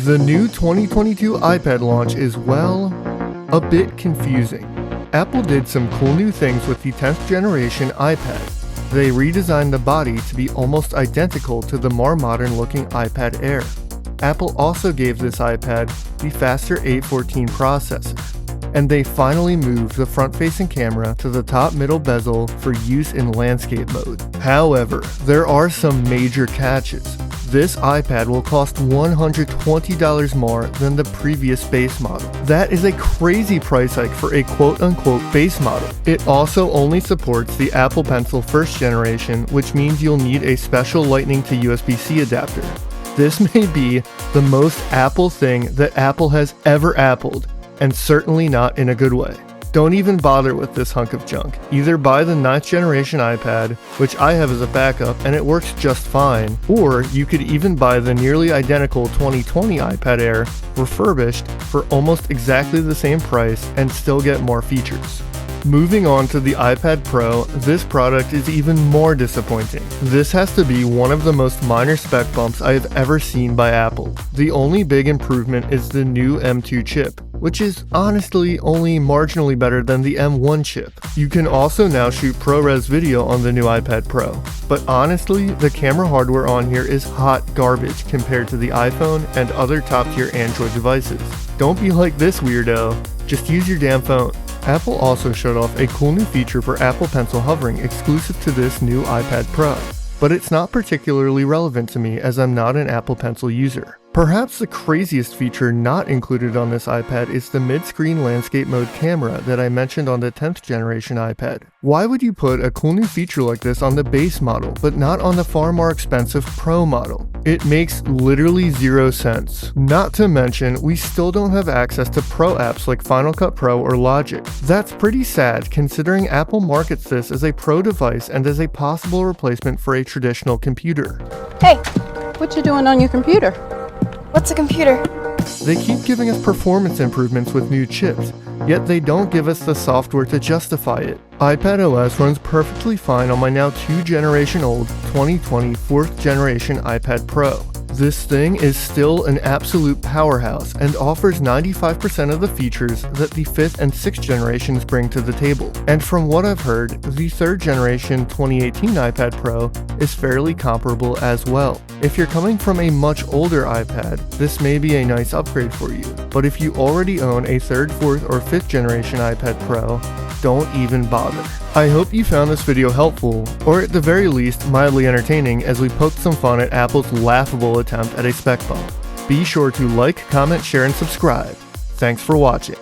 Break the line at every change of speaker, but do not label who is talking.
The new 2022 iPad launch is, well, a bit confusing. Apple did some cool new things with the 10th generation iPad. They redesigned the body to be almost identical to the more modern looking iPad Air. Apple also gave this iPad the faster A14 processor. And they finally moved the front-facing camera to the top middle bezel for use in landscape mode. However, there are some major catches. This iPad will cost $120 more than the previous base model. That is a crazy price hike for a quote-unquote base model. It also only supports the Apple Pencil first generation, which means you'll need a special Lightning to USB-C adapter. This may be the most Apple thing that Apple has ever appled, and certainly not in a good way. Don't even bother with this hunk of junk. Either buy the 9th generation iPad, which I have as a backup and it works just fine, or you could even buy the nearly identical 2020 iPad Air refurbished for almost exactly the same price and still get more features. Moving on to the iPad Pro, this product is even more disappointing. This has to be one of the most minor spec bumps I have ever seen by Apple. The only big improvement is the new M2 chip, which is honestly only marginally better than the M1 chip. You can also now shoot ProRes video on the new iPad Pro, but honestly, the camera hardware on here is hot garbage compared to the iPhone and other top-tier Android devices. Don't be like this weirdo, just use your damn phone. Apple also showed off a cool new feature for Apple Pencil hovering exclusive to this new iPad Pro, but it's not particularly relevant to me as I'm not an Apple Pencil user. Perhaps the craziest feature not included on this iPad is the mid-screen landscape mode camera that I mentioned on the 10th generation iPad. Why would you put a cool new feature like this on the base model, but not on the far more expensive Pro model? It makes literally zero sense. Not to mention, we still don't have access to Pro apps like Final Cut Pro or Logic. That's pretty sad considering Apple markets this as a Pro device and as a possible replacement for a traditional computer.
Hey, what you doing on your computer?
What's a computer?
They keep giving us performance improvements with new chips, yet they don't give us the software to justify it. iPadOS runs perfectly fine on my now 2-generation-old 2020 4th generation iPad Pro. This thing is still an absolute powerhouse and offers 95% of the features that the 5th and 6th generations bring to the table. And from what I've heard, the 3rd generation 2018 iPad Pro is fairly comparable as well. If you're coming from a much older iPad, this may be a nice upgrade for you. But if you already own a 3rd, 4th, or 5th generation iPad Pro, don't even bother. I hope you found this video helpful, or at the very least mildly entertaining as we poked some fun at Apple's laughable attempt at a spec bump. Be sure to like, comment, share, and subscribe. Thanks for watching.